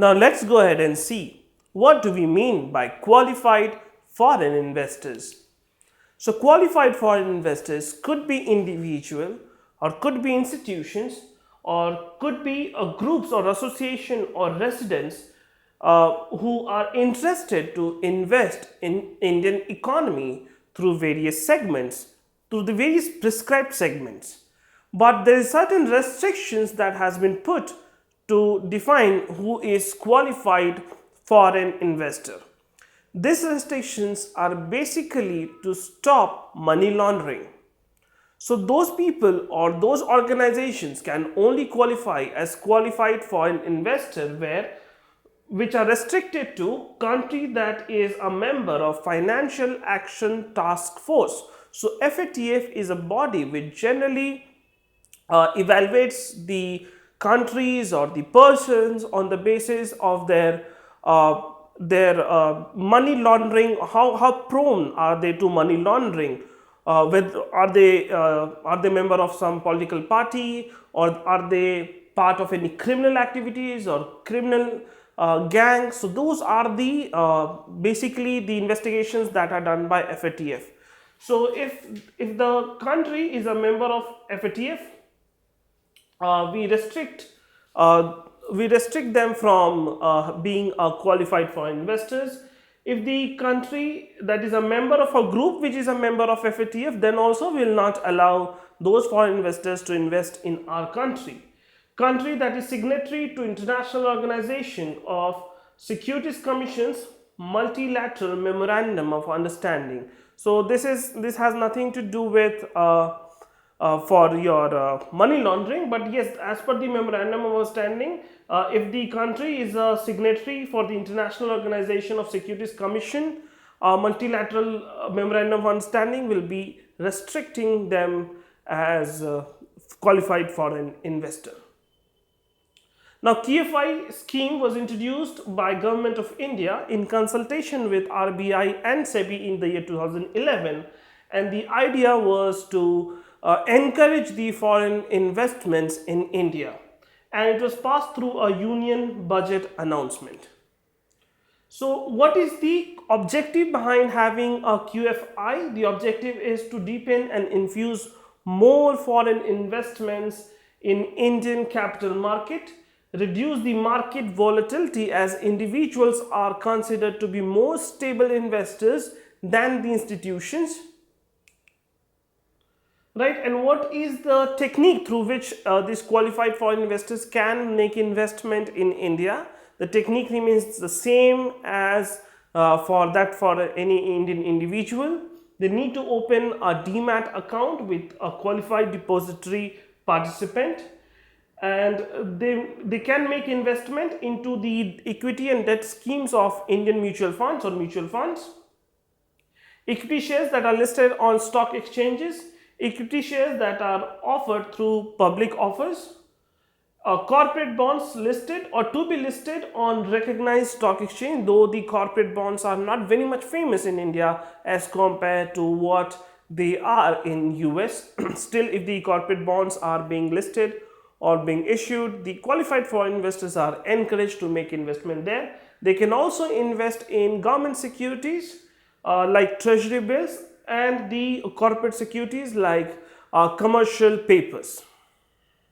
Now let's go ahead and see what do we mean by qualified foreign investors. So qualified foreign investors could be individual or could be institutions or could be groups or association or residents who are interested to invest in Indian economy through various segments, through the various prescribed segments. But there is certain restrictions that has been put to define who is qualified foreign investor. These restrictions are basically to stop money laundering. So those people or those organizations can only qualify as qualified foreign investor where which are restricted to country that is a member of Financial Action Task Force. So FATF is a body which generally evaluates the countries or the persons on the basis of their money laundering. How prone are they to money laundering? Are they member of some political party, or are they part of any criminal activities or criminal gangs? So those are the basically the investigations that are done by FATF. So if the country is a member of FATF, we restrict them from being qualified foreign investors. If the country that is a member of a group which is a member of FATF, then also will not allow those foreign investors to invest in our country. Country that is signatory to International Organization of Securities Commission's multilateral memorandum of understanding. So this has nothing to do with for your money laundering, but yes, as per the memorandum of understanding, if the country is a signatory for the International Organization of Securities Commission, multilateral memorandum of understanding will be restricting them as qualified foreign investor. Now QFI scheme was introduced by Government of India in consultation with RBI and SEBI in the year 2011, and the idea was to encourage the foreign investments in India, and it was passed through a union budget announcement. So what is the objective behind having a QFI? The objective is to deepen and infuse more foreign investments in Indian capital market, reduce the market volatility as individuals are considered to be more stable investors than the institutions. Right, and what is the technique through which these qualified foreign investors can make investment in India? The technique remains the same as for any Indian individual. They need to open a demat account with a qualified depository participant, and they can make investment into the equity and debt schemes of Indian mutual funds or mutual funds, equity shares that are listed on stock exchanges, equity shares that are offered through public offers, corporate bonds listed or to be listed on recognized stock exchange, though the corporate bonds are not very much famous in India as compared to what they are in US. Still, if the corporate bonds are being listed or being issued, the qualified foreign investors are encouraged to make investment there. They can also invest in government securities like treasury bills and the corporate securities like commercial papers.